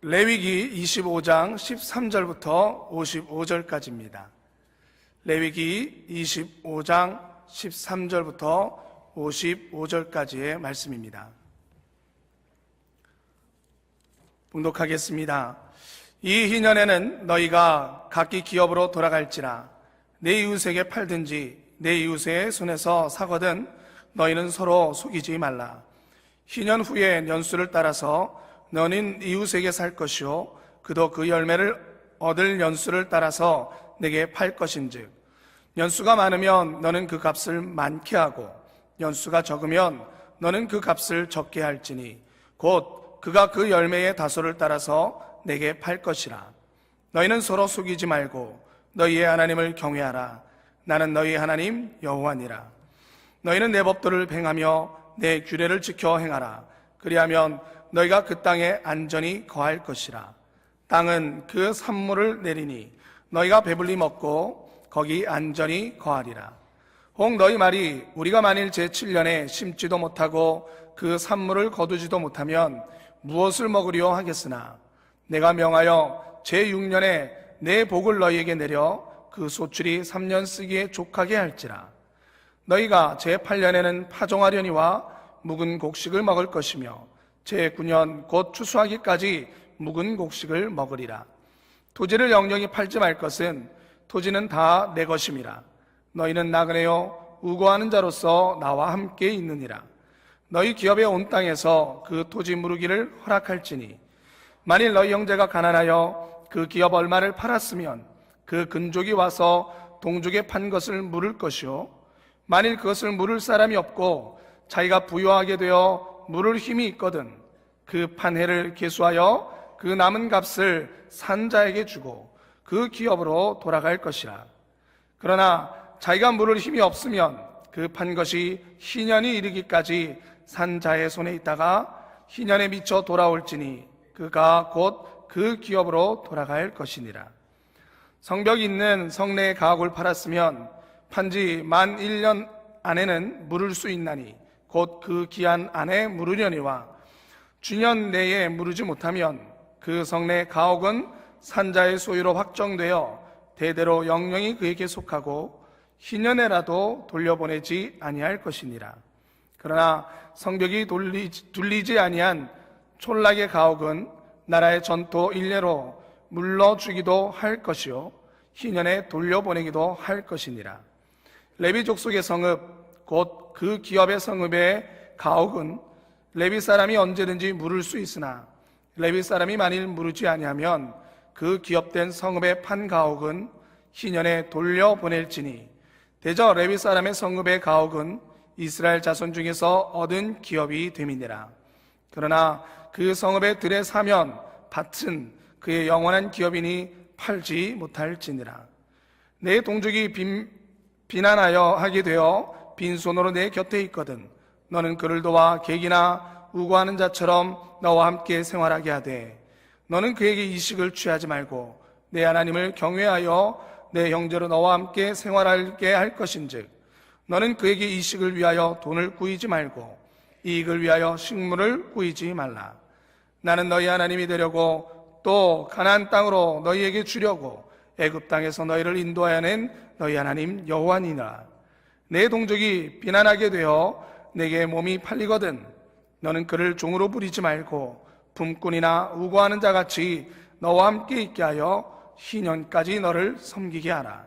레위기 25장 13절부터 55절까지입니다. 레위기 25장 13절부터 55절까지의 말씀입니다. 봉독하겠습니다. 이 희년에는 너희가 각기 기업으로 돌아갈지라. 내 이웃에게 팔든지 내 이웃의 손에서 사거든 너희는 서로 속이지 말라. 희년 후에 년수를 따라서 너는 이웃에게 살 것이요 그도 그 열매를 얻을 년수를 따라서 내게 팔 것인즉 년수가 많으면 너는 그 값을 많게 하고 년수가 적으면 너는 그 값을 적게 할지니 곧 그가 그 열매의 다소를 따라서 내게 팔 것이라. 너희는 서로 속이지 말고 너희의 하나님을 경외하라. 나는 너희 하나님 여호와니라. 너희는 내 법도를 행하며 내 규례를 지켜 행하라. 그리하면 너희가 그 땅에 안전히 거할 것이라. 땅은 그 산물을 내리니 너희가 배불리 먹고 거기 안전히 거하리라. 혹 너희 말이 우리가 만일 제7년에 심지도 못하고 그 산물을 거두지도 못하면 무엇을 먹으려 하겠으나 내가 명하여 제6년에 내 복을 너희에게 내려 그 소출이 3년 쓰기에 족하게 할지라. 너희가 제8년에는 파종하려니와 묵은 곡식을 먹을 것이며 제9년 곧 추수하기까지 묵은 곡식을 먹으리라. 토지를 영영히 팔지 말 것은 토지는 다 내 것임이라. 너희는 나그네요 우고하는 자로서 나와 함께 있느니라. 너희 기업의 온 땅에서 그 토지 무르기를 허락할지니 만일 너희 형제가 가난하여 그 기업 얼마를 팔았으면 그 근족이 와서 동족에 판 것을 물을 것이요 만일 그것을 물을 사람이 없고 자기가 부유하게 되어 물을 힘이 있거든 그 판 해를 계수하여 그 남은 값을 산 자에게 주고 그 기업으로 돌아갈 것이라. 그러나 자기가 물을 힘이 없으면 그 판 것이 희년이 이르기까지 산 자의 손에 있다가 희년에 미쳐 돌아올지니 그가 곧 그 기업으로 돌아갈 것이니라. 성벽이 있는 성내의 가옥을 팔았으면 판지 만 1년 안에는 물을 수 있나니 곧 그 기한 안에 물으려니와 주년 내에 물으지 못하면 그 성내 가옥은 산자의 소유로 확정되어 대대로 영영이 그에게 속하고 희년에라도 돌려보내지 아니할 것이니라. 그러나 성벽이 둘리지 아니한 촌락의 가옥은 나라의 전토 일례로 물러주기도 할 것이요 희년에 돌려보내기도 할 것이니라. 레위 족속의 성읍 곧 그 기업의 성읍의 가옥은 레위 사람이 언제든지 물을 수 있으나 레위 사람이 만일 물으지 아니하면 그 기업된 성읍의 판 가옥은 희년에 돌려보낼지니 대저 레위 사람의 성읍의 가옥은 이스라엘 자손 중에서 얻은 기업이 됨이니라. 그러나 그 성읍의 들에 사면 밭은 그의 영원한 기업이니 팔지 못할지니라. 내 동족이 비난하여 하게 되어 빈손으로 내 곁에 있거든 너는 그를 도와 객이나 우고하는 자처럼 너와 함께 생활하게 하되 너는 그에게 이식을 취하지 말고 내 하나님을 경외하여 내 형제로 너와 함께 생활하게 할 것인즉 너는 그에게 이식을 위하여 돈을 구이지 말고 이익을 위하여 식물을 구이지 말라. 나는 너희 하나님이 되려고 또 가나안 땅으로 너희에게 주려고 애굽 땅에서 너희를 인도하여 낸 너희 하나님 여호와니라. 내 동족이 비난하게 되어 내게 몸이 팔리거든 너는 그를 종으로 부리지 말고 품꾼이나 우고하는 자같이 너와 함께 있게 하여 희년까지 너를 섬기게 하라.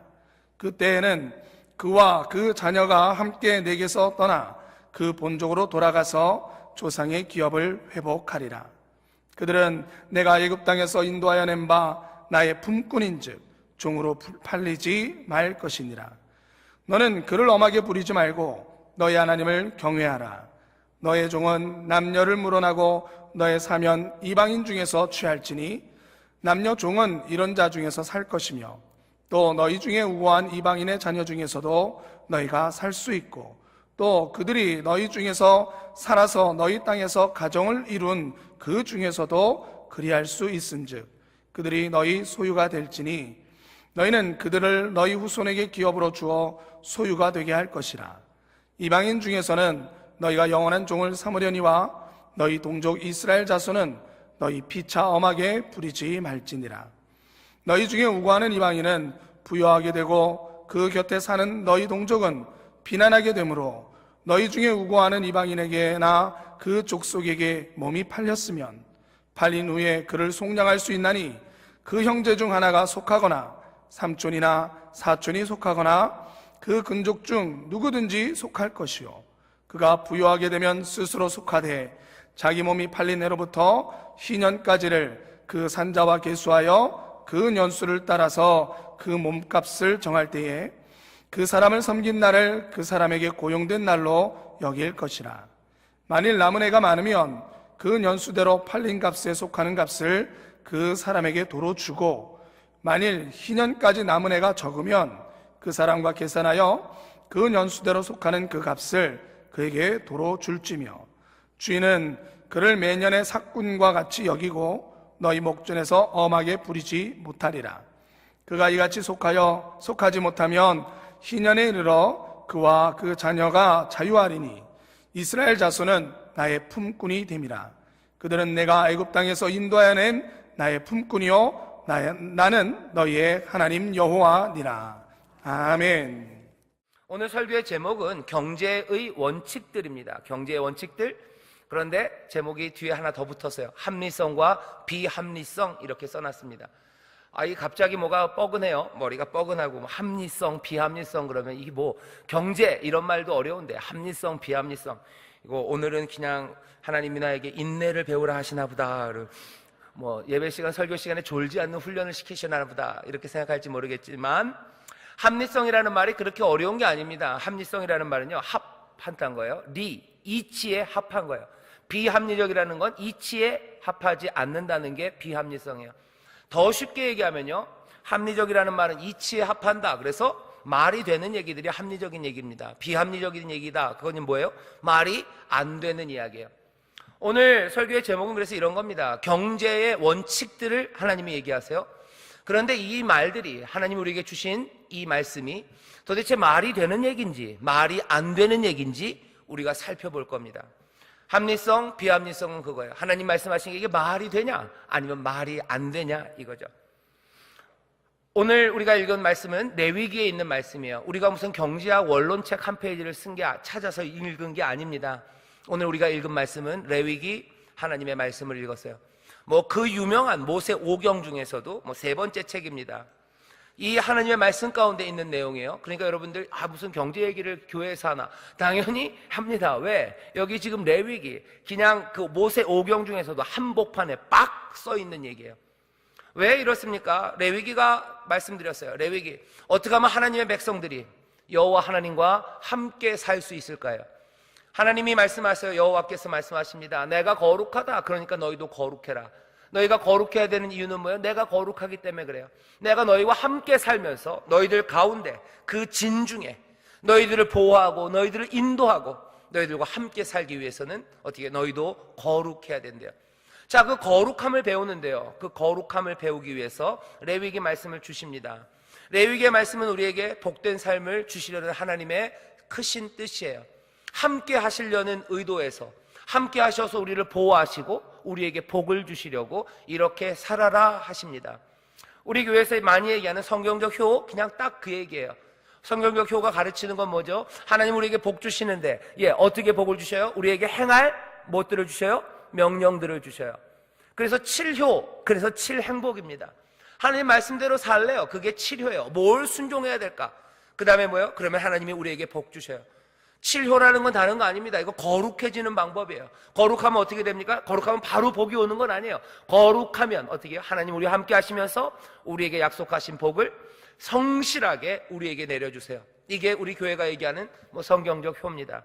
그때에는 그와 그 자녀가 함께 내게서 떠나 그 본족으로 돌아가서 조상의 기업을 회복하리라. 그들은 내가 애굽 땅에서 인도하여 낸 바 나의 품꾼인즉 종으로 팔리지 말 것이니라. 너는 그를 엄하게 부리지 말고 너희 하나님을 경외하라. 너의 종은 남녀를 물어나고 너의 사면 이방인 중에서 취할지니 남녀 종은 이런 자 중에서 살 것이며 또 너희 중에 우고한 이방인의 자녀 중에서도 너희가 살 수 있고 또 그들이 너희 중에서 살아서 너희 땅에서 가정을 이룬 그 중에서도 그리할 수 있은즉 그들이 너희 소유가 될지니 너희는 그들을 너희 후손에게 기업으로 주어 소유가 되게 할 것이라. 이방인 중에서는 너희가 영원한 종을 삼으려니와 너희 동족 이스라엘 자손은 너희 피차 엄하게 부리지 말지니라. 너희 중에 우고하는 이방인은 부여하게 되고 그 곁에 사는 너희 동족은 비난하게 되므로 너희 중에 우고하는 이방인에게나 그 족속에게 몸이 팔렸으면 팔린 후에 그를 속량할 수 있나니 그 형제 중 하나가 속하거나 삼촌이나 사촌이 속하거나 그 근족 중 누구든지 속할 것이요 그가 부여하게 되면 스스로 속하되 자기 몸이 팔린 해로부터 희년까지를 그 산자와 계수하여 그 년수를 따라서 그 몸값을 정할 때에 그 사람을 섬긴 날을 그 사람에게 고용된 날로 여길 것이라. 만일 남은 해가 많으면 그 년수대로 팔린 값에 속하는 값을 그 사람에게 도로 주고 만일 희년까지 남은 해가 적으면 그 사람과 계산하여 그 년수대로 속하는 그 값을 그에게 도로 줄지며 주인은 그를 매년의 삭군과 같이 여기고 너희 목전에서 엄하게 부리지 못하리라. 그가 이같이 속하지 못하면 희년에 이르러 그와 그 자녀가 자유하리니 이스라엘 자손은 나의 품꾼이 됨이라. 그들은 내가 애굽 땅에서 인도하여 낸 나의 품꾼이요 나는 너희의 하나님 여호와니라. 아멘. 오늘 설교의 제목은 경제의 원칙들입니다. 경제의 원칙들. 그런데 제목이 뒤에 하나 더 붙었어요. 합리성과 비합리성 이렇게 써놨습니다. 이 갑자기 뭐가 뻐근해요. 머리가 뻐근하고 합리성, 비합리성 그러면 이게 경제 이런 말도 어려운데 합리성, 비합리성 이거 오늘은 그냥 하나님이 나에게 인내를 배우라 하시나 보다. 예배 시간, 설교 시간에 졸지 않는 훈련을 시키시나 보다 이렇게 생각할지 모르겠지만 합리성이라는 말이 그렇게 어려운 게 아닙니다. 합리성이라는 말은요 합한다는 거예요. 이치에 합한 거예요. 비합리적이라는 건 이치에 합하지 않는다는 게 비합리성이에요. 더 쉽게 얘기하면요 합리적이라는 말은 이치에 합한다. 그래서 말이 되는 얘기들이 합리적인 얘기입니다. 비합리적인 얘기다. 그건 뭐예요? 말이 안 되는 이야기예요. 오늘 설교의 제목은 그래서 이런 겁니다. 경제의 원칙들을 하나님이 얘기하세요. 그런데 이 말들이 하나님 우리에게 주신 이 말씀이 도대체 말이 되는 얘기인지 말이 안 되는 얘기인지 우리가 살펴볼 겁니다. 합리성, 비합리성은 그거예요. 하나님 말씀하신 게 이게 말이 되냐 아니면 말이 안 되냐 이거죠. 오늘 우리가 읽은 말씀은 레위기에 있는 말씀이에요. 우리가 무슨 경제학 원론책 한 페이지를 찾아서 읽은 게 아닙니다. 오늘 우리가 읽은 말씀은 레위기 하나님의 말씀을 읽었어요. 그 유명한 모세 5경 중에서도 세 번째 책입니다. 이 하나님의 말씀 가운데 있는 내용이에요. 그러니까 여러분들 무슨 경제 얘기를 교회에서 하나 당연히 합니다. 왜? 여기 지금 레위기 그냥 그 모세 5경 중에서도 한복판에 빡 써 있는 얘기예요. 왜 이렇습니까? 레위기가 말씀드렸어요. 레위기 어떻게 하면 하나님의 백성들이 여호와 하나님과 함께 살 수 있을까요? 하나님이 말씀하세요. 여호와께서 말씀하십니다. 내가 거룩하다. 그러니까 너희도 거룩해라. 너희가 거룩해야 되는 이유는 뭐예요? 내가 거룩하기 때문에 그래요. 내가 너희와 함께 살면서 너희들 가운데 그 진중에 너희들을 보호하고 너희들을 인도하고 너희들과 함께 살기 위해서는 어떻게 너희도 거룩해야 된대요. 자, 그 거룩함을 배우는데요. 그 거룩함을 배우기 위해서 레위기 말씀을 주십니다. 레위기의 말씀은 우리에게 복된 삶을 주시려는 하나님의 크신 뜻이에요. 함께 하시려는 의도에서 함께 하셔서 우리를 보호하시고 우리에게 복을 주시려고 이렇게 살아라 하십니다. 우리 교회에서 많이 얘기하는 성경적 효 그냥 딱 그 얘기예요. 성경적 효가 가르치는 건 뭐죠? 하나님 우리에게 복 주시는데 어떻게 복을 주셔요? 우리에게 행할 무엇들을 주셔요? 명령들을 주셔요. 그래서 7효, 그래서 7행복입니다. 하나님 말씀대로 살래요. 그게 7효예요. 뭘 순종해야 될까? 그 다음에 뭐예요? 그러면 하나님이 우리에게 복 주셔요. 7효라는 건 다른 거 아닙니다. 이거 거룩해지는 방법이에요. 거룩하면 어떻게 됩니까? 거룩하면 바로 복이 오는 건 아니에요. 거룩하면 어떻게 해요? 하나님 우리와 함께 하시면서 우리에게 약속하신 복을 성실하게 우리에게 내려주세요. 이게 우리 교회가 얘기하는 성경적 효입니다.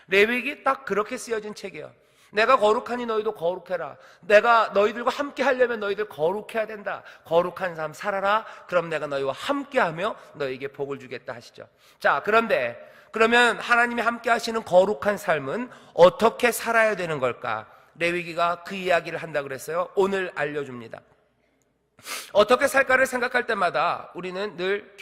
레위기 딱 그렇게 쓰여진 책이에요. 내가 거룩하니 너희도 거룩해라. 내가 너희들과 함께 하려면 너희들 거룩해야 된다. 거룩한 삶 살아라. 그럼 내가 너희와 함께하며 너희에게 복을 주겠다 하시죠. 자, 그러면 하나님이 함께 하시는 거룩한 삶은 어떻게 살아야 되는 걸까? 레위기가 그 이야기를 한다 그랬어요. 오늘 알려줍니다. 어떻게 살까를 생각할 때마다 우리는 늘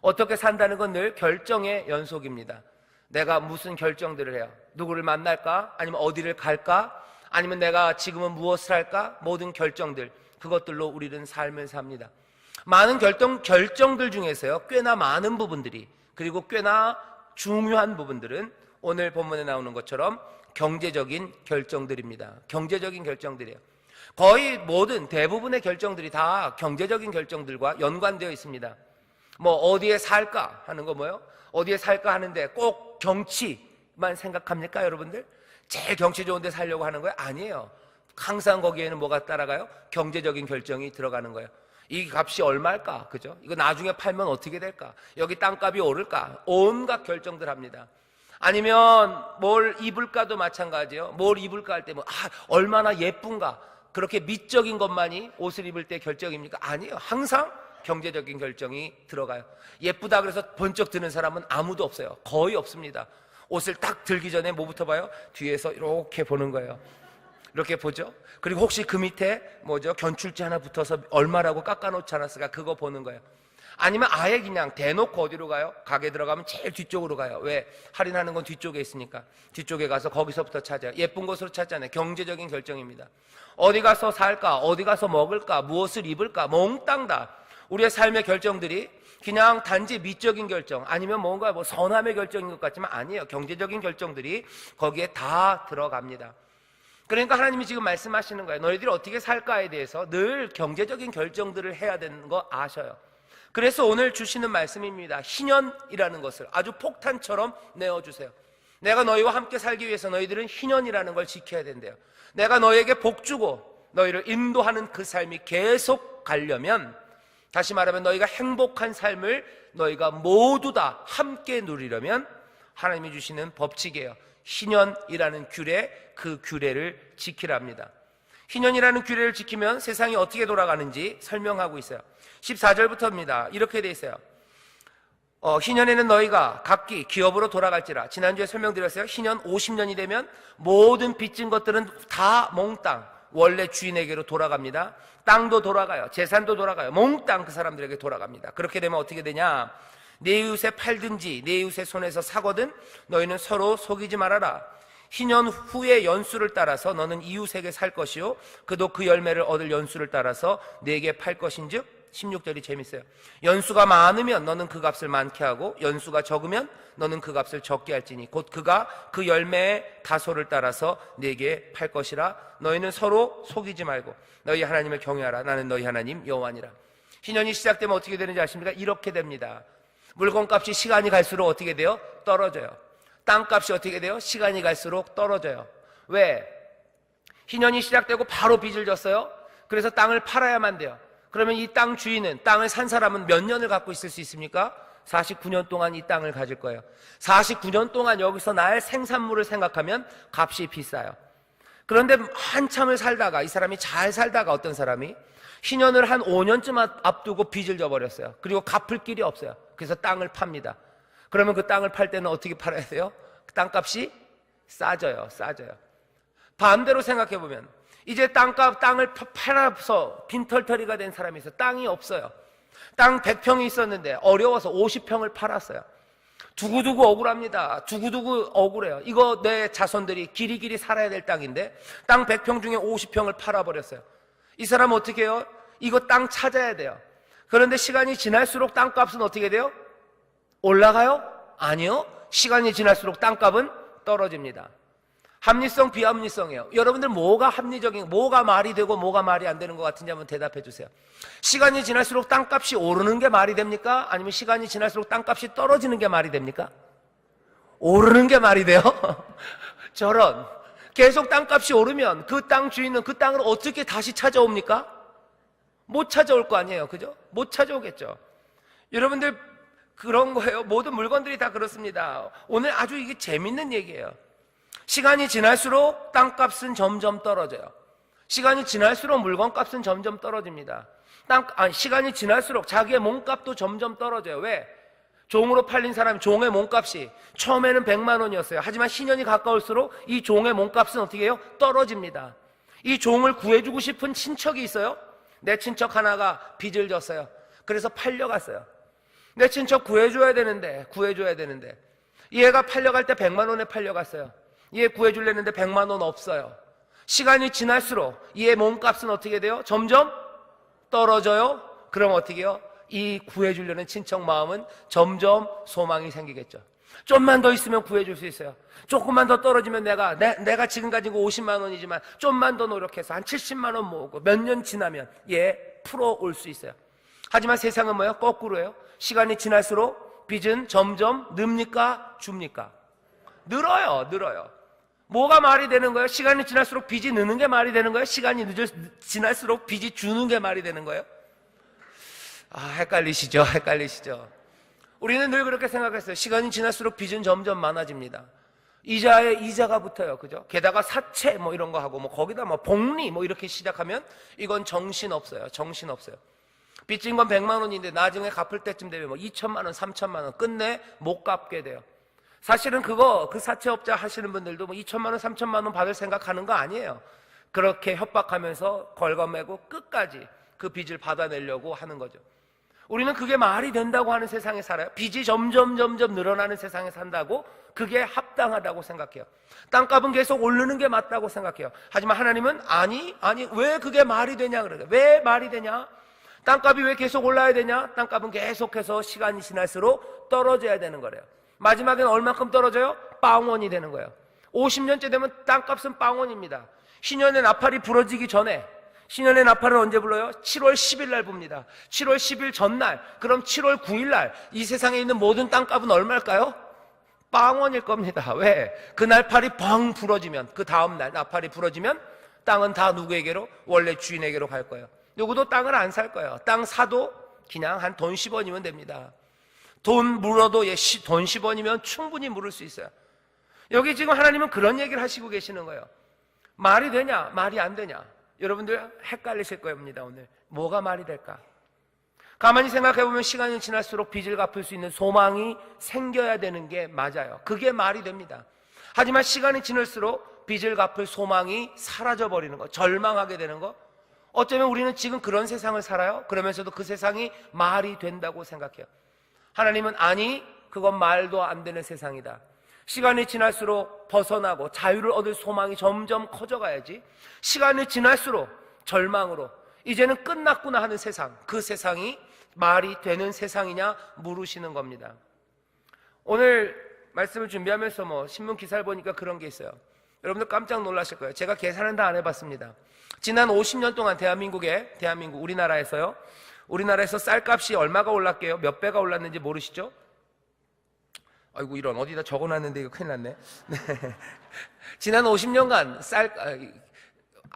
어떻게 산다는 건 늘 결정의 연속입니다. 내가 무슨 결정들을 해요? 누구를 만날까? 아니면 어디를 갈까? 아니면 내가 지금은 무엇을 할까? 모든 결정들, 그것들로 우리는 삶을 삽니다. 많은 결정들 중에서요, 꽤나 많은 부분들이, 그리고 꽤나 중요한 부분들은 오늘 본문에 나오는 것처럼 경제적인 결정들입니다. 경제적인 결정들이에요. 거의 모든 대부분의 결정들이 다 경제적인 결정들과 연관되어 있습니다. 뭐 어디에 살까 하는 거 뭐예요? 어디에 살까 하는데 꼭 경치만 생각합니까, 여러분들? 제일 경치 좋은 데 살려고 하는 거예요? 아니에요. 항상 거기에는 뭐가 따라가요? 경제적인 결정이 들어가는 거예요. 이 값이 얼마일까? 그죠? 이거 나중에 팔면 어떻게 될까? 여기 땅값이 오를까? 온갖 결정들 합니다. 아니면 뭘 입을까도 마찬가지예요. 뭘 입을까 할 때 뭐, 얼마나 예쁜가? 그렇게 미적인 것만이 옷을 입을 때 결정입니까? 아니에요. 항상 경제적인 결정이 들어가요. 예쁘다 그래서 번쩍 드는 사람은 아무도 없어요. 거의 없습니다. 옷을 딱 들기 전에 뭐부터 봐요? 뒤에서 이렇게 보는 거예요. 이렇게 보죠. 그리고 혹시 그 밑에 뭐죠? 견출지 하나 붙어서 얼마라고 깎아놓지 않았을까? 그거 보는 거예요. 아니면 아예 그냥 대놓고 어디로 가요? 가게 들어가면 제일 뒤쪽으로 가요. 왜? 할인하는 건 뒤쪽에 있으니까. 뒤쪽에 가서 거기서부터 찾아요. 예쁜 곳으로 찾잖아요. 경제적인 결정입니다. 어디 가서 살까? 어디 가서 먹을까? 무엇을 입을까? 몽땅 다 우리의 삶의 결정들이 그냥 단지 미적인 결정, 아니면 뭔가 뭐 선함의 결정인 것 같지만 아니에요. 경제적인 결정들이 거기에 다 들어갑니다. 그러니까 하나님이 지금 말씀하시는 거예요. 너희들이 어떻게 살까에 대해서 늘 경제적인 결정들을 해야 되는 거 아셔요. 그래서 오늘 주시는 말씀입니다. 희년이라는 것을 아주 폭탄처럼 내어주세요. 내가 너희와 함께 살기 위해서 너희들은 희년이라는 걸 지켜야 된대요. 내가 너희에게 복 주고 너희를 인도하는 그 삶이 계속 가려면, 다시 말하면 너희가 행복한 삶을 너희가 모두 다 함께 누리려면 하나님이 주시는 법칙이에요. 희년이라는 규례, 그 규례를 지키랍니다. 희년이라는 규례를 지키면 세상이 어떻게 돌아가는지 설명하고 있어요. 14절부터입니다. 이렇게 돼 있어요. 희년에는 너희가 각기 기업으로 돌아갈지라. 지난주에 설명드렸어요. 희년 50년이 되면 모든 빚진 것들은 다 몽땅 원래 주인에게로 돌아갑니다. 땅도 돌아가요. 재산도 돌아가요. 몽땅 그 사람들에게 돌아갑니다. 그렇게 되면 어떻게 되냐? 내 이웃에 팔든지 내 이웃의 손에서 사거든 너희는 서로 속이지 말아라. 희년 후의 연수를 따라서 너는 이웃에게 살 것이요 그도 그 열매를 얻을 연수를 따라서 내게 팔 것인즉. 16절이 재밌어요. 연수가 많으면 너는 그 값을 많게 하고 연수가 적으면 너는 그 값을 적게 할지니 곧 그가 그 열매의 다소를 따라서 내게 팔 것이라. 너희는 서로 속이지 말고 너희 하나님을 경외하라. 나는 너희 하나님 여호와니라. 희년이 시작되면 어떻게 되는지 아십니까? 이렇게 됩니다. 물건값이 시간이 갈수록 어떻게 돼요? 떨어져요. 땅값이 어떻게 돼요? 시간이 갈수록 떨어져요. 왜? 희년이 시작되고 바로 빚을 졌어요. 그래서 땅을 팔아야만 돼요. 그러면 이 땅 주인은, 땅을 산 사람은 몇 년을 갖고 있을 수 있습니까? 49년 동안 이 땅을 가질 거예요. 49년 동안 여기서 나의 생산물을 생각하면 값이 비싸요. 그런데 한참을 살다가, 이 사람이 잘 살다가 어떤 사람이 희년을 한 5년쯤 앞두고 빚을 져버렸어요. 그리고 갚을 길이 없어요. 그래서 땅을 팝니다. 그러면 그 땅을 팔 때는 어떻게 팔아야 돼요? 땅값이 싸져요. 반대로 생각해보면 이제 땅을 팔아서 빈털터리가 된 사람이 있어요. 땅이 없어요. 땅 100평이 있었는데 어려워서 50평을 팔았어요. 두고두고 억울합니다. 두고두고 억울해요. 이거 내 자손들이 길이길이 살아야 될 땅인데 땅 100평 중에 50평을 팔아버렸어요. 이 사람은 어떻게 해요? 이거 땅 찾아야 돼요. 그런데 시간이 지날수록 땅값은 어떻게 돼요? 올라가요? 아니요. 시간이 지날수록 땅값은 떨어집니다. 합리성, 비합리성이에요. 여러분들 뭐가 합리적인, 뭐가 말이 되고 뭐가 말이 안 되는 것 같은지 한번 대답해 주세요. 시간이 지날수록 땅값이 오르는 게 말이 됩니까? 아니면 시간이 지날수록 땅값이 떨어지는 게 말이 됩니까? 오르는 게 말이 돼요? 저런. 계속 땅값이 오르면 그 땅 주인은 그 땅을 어떻게 다시 찾아옵니까? 못 찾아올 거 아니에요. 그죠? 못 찾아오겠죠. 여러분들 그런 거예요. 모든 물건들이 다 그렇습니다. 오늘 아주 이게 재밌는 얘기예요. 시간이 지날수록 땅값은 점점 떨어져요. 시간이 지날수록 물건값은 점점 떨어집니다. 시간이 지날수록 자기의 몸값도 점점 떨어져요. 왜? 종으로 팔린 사람이 종의 몸값이 처음에는 100만 원이었어요. 하지만 희년이 가까울수록 이 종의 몸값은 어떻게 해요? 떨어집니다. 이 종을 구해주고 싶은 친척이 있어요. 내 친척 하나가 빚을 졌어요. 그래서 팔려갔어요. 내 친척 구해줘야 되는데 얘가 팔려갈 때 100만 원에 팔려갔어요. 얘 구해주려는데 100만 원 없어요. 시간이 지날수록 이의 몸값은 어떻게 돼요? 점점 떨어져요. 그럼 어떻게 해요? 이 구해주려는 친척 마음은 점점 소망이 생기겠죠. 좀만 더 있으면 구해줄 수 있어요. 조금만 더 떨어지면 내가 지금 가지고 50만 원이지만 좀만 더 노력해서 한 70만 원 모으고 몇 년 지나면 풀어올 수 있어요. 하지만 세상은 뭐예요? 거꾸로예요. 시간이 지날수록 빚은 점점 늡니까? 줍니까? 늘어요. 뭐가 말이 되는 거예요? 시간이 지날수록 빚이 느는 게 말이 되는 거예요? 시간이 지날수록 빚이 주는 게 말이 되는 거예요? 헷갈리시죠? 우리는 늘 그렇게 생각했어요. 시간이 지날수록 빚은 점점 많아집니다. 이자에 이자가 붙어요. 그죠? 게다가 사채 이런 거 하고 거기다 복리 이렇게 시작하면 이건 정신없어요. 빚진 건 100만 원인데 나중에 갚을 때쯤 되면 2천만 원, 3천만 원 끝내 못 갚게 돼요. 사실은 그 사채업자 하시는 분들도 2천만 원, 3천만 원 받을 생각하는 거 아니에요. 그렇게 협박하면서 갉아매고 끝까지 그 빚을 받아내려고 하는 거죠. 우리는 그게 말이 된다고 하는 세상에 살아요. 빚이 점점 늘어나는 세상에 산다고 그게 합당하다고 생각해요. 땅값은 계속 오르는 게 맞다고 생각해요. 하지만 하나님은 아니 왜 그게 말이 되냐 그래요. 왜 말이 되냐? 땅값이 왜 계속 올라야 되냐? 땅값은 계속해서 시간이 지날수록 떨어져야 되는 거래요. 마지막에는 얼마큼 떨어져요? 빵원이 되는 거예요. 50년째 되면 땅값은 빵원입니다. 신년의 나팔이 부러지기 전에, 신년의 나팔은 언제 불러요? 7월 10일 날 붑니다. 7월 10일 전날, 그럼 7월 9일 날 이 세상에 있는 모든 땅값은 얼마일까요? 빵원일 겁니다. 왜? 그 나팔이 뻥 부러지면, 그 다음날 나팔이 부러지면 땅은 다 누구에게로? 원래 주인에게로 갈 거예요. 누구도 땅을 안 살 거예요. 땅 사도 그냥 한 돈 10원이면 됩니다. 돈 물어도 돈 10원이면 충분히 물을 수 있어요. 여기 지금 하나님은 그런 얘기를 하시고 계시는 거예요. 말이 되냐? 말이 안 되냐? 여러분들 헷갈리실 겁니다. 오늘 뭐가 말이 될까? 가만히 생각해보면 시간이 지날수록 빚을 갚을 수 있는 소망이 생겨야 되는 게 맞아요. 그게 말이 됩니다. 하지만 시간이 지날수록 빚을 갚을 소망이 사라져버리는 거, 절망하게 되는 거, 어쩌면 우리는 지금 그런 세상을 살아요. 그러면서도 그 세상이 말이 된다고 생각해요. 하나님은 아니, 그건 말도 안 되는 세상이다. 시간이 지날수록 벗어나고 자유를 얻을 소망이 점점 커져가야지, 시간이 지날수록 절망으로 이제는 끝났구나 하는 세상, 그 세상이 말이 되는 세상이냐 물으시는 겁니다. 오늘 말씀을 준비하면서 신문 기사를 보니까 그런 게 있어요. 여러분들 깜짝 놀라실 거예요. 제가 계산은 다 안 해봤습니다. 지난 50년 동안 대한민국 우리나라에서 쌀값이 얼마가 올랐게요? 몇 배가 올랐는지 모르시죠? 아이고, 이런, 어디다 적어놨는데 이거 큰일 났네. 네. 지난 50년간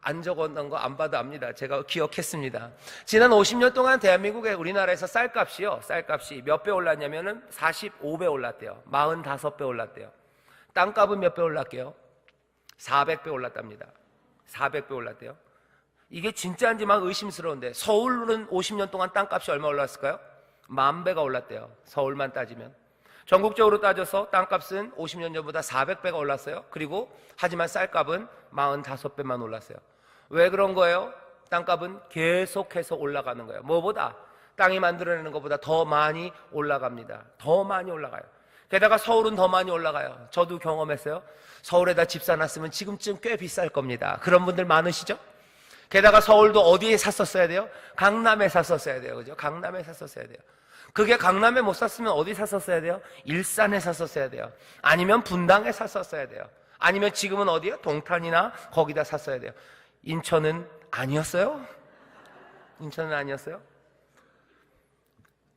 안 적어놓은 거 안 봐도 압니다. 제가 기억했습니다. 지난 50년 동안 우리나라에서 쌀값이 몇 배 올랐냐면은 45배 올랐대요. 45배 올랐대요. 땅값은 몇 배 올랐게요? 400배 올랐답니다. 400배 올랐대요. 이게 진짜인지 막 의심스러운데, 서울은 50년 동안 땅값이 얼마 올랐을까요? 10,000배가 올랐대요. 서울만 따지면. 전국적으로 따져서 땅값은 50년 전보다 400배가 올랐어요. 그리고 하지만 쌀값은 45배만 올랐어요. 왜 그런 거예요? 땅값은 계속해서 올라가는 거예요. 뭐보다? 땅이 만들어내는 것보다 더 많이 올라갑니다. 더 많이 올라가요. 게다가 서울은 더 많이 올라가요. 저도 경험했어요. 서울에다 집 사놨으면 지금쯤 꽤 비쌀 겁니다. 그런 분들 많으시죠? 게다가 서울도 어디에 샀었어야 돼요? 강남에 샀었어야 돼요. 그죠? 강남에 샀었어야 돼요. 그게 강남에 못 샀으면 어디 샀었어야 돼요? 일산에 샀었어야 돼요. 아니면 분당에 샀었어야 돼요. 아니면 지금은 어디요? 동탄이나 거기다 샀어야 돼요. 인천은 아니었어요? 인천은 아니었어요?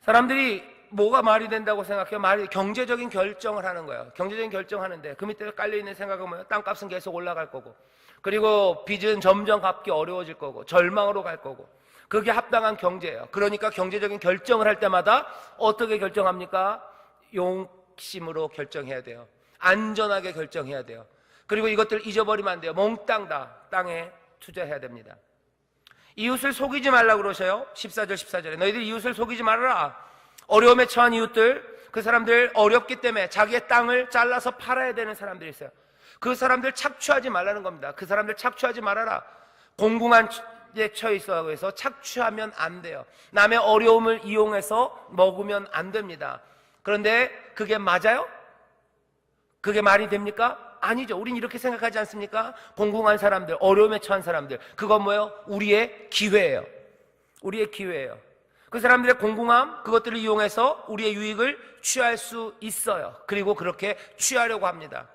사람들이 뭐가 말이 된다고 생각해요? 경제적인 결정을 하는 거예요. 경제적인 결정하는데 그 밑에 깔려있는 생각은 뭐예요? 땅값은 계속 올라갈 거고, 그리고 빚은 점점 갚기 어려워질 거고, 절망으로 갈 거고, 그게 합당한 경제예요. 그러니까 경제적인 결정을 할 때마다 어떻게 결정합니까? 용심으로 결정해야 돼요. 안전하게 결정해야 돼요. 그리고 이것들 잊어버리면 안 돼요. 몽땅 다 땅에 투자해야 됩니다. 이웃을 속이지 말라고 그러셔요. 14절에 너희들 이웃을 속이지 말아라. 어려움에 처한 이웃들, 그 사람들 어렵기 때문에 자기의 땅을 잘라서 팔아야 되는 사람들이 있어요. 그 사람들 착취하지 말라는 겁니다. 그 사람들 착취하지 말아라. 공공한 에 처해 있어 해서 착취하면 안 돼요. 남의 어려움을 이용해서 먹으면 안 됩니다. 그런데 그게 맞아요? 그게 말이 됩니까? 아니죠. 우린 이렇게 생각하지 않습니까? 공공한 사람들, 어려움에 처한 사람들, 그건 뭐예요? 우리의 기회예요. 우리의 기회예요. 그 사람들의 공공함, 그것들을 이용해서 우리의 유익을 취할 수 있어요. 그리고 그렇게 취하려고 합니다.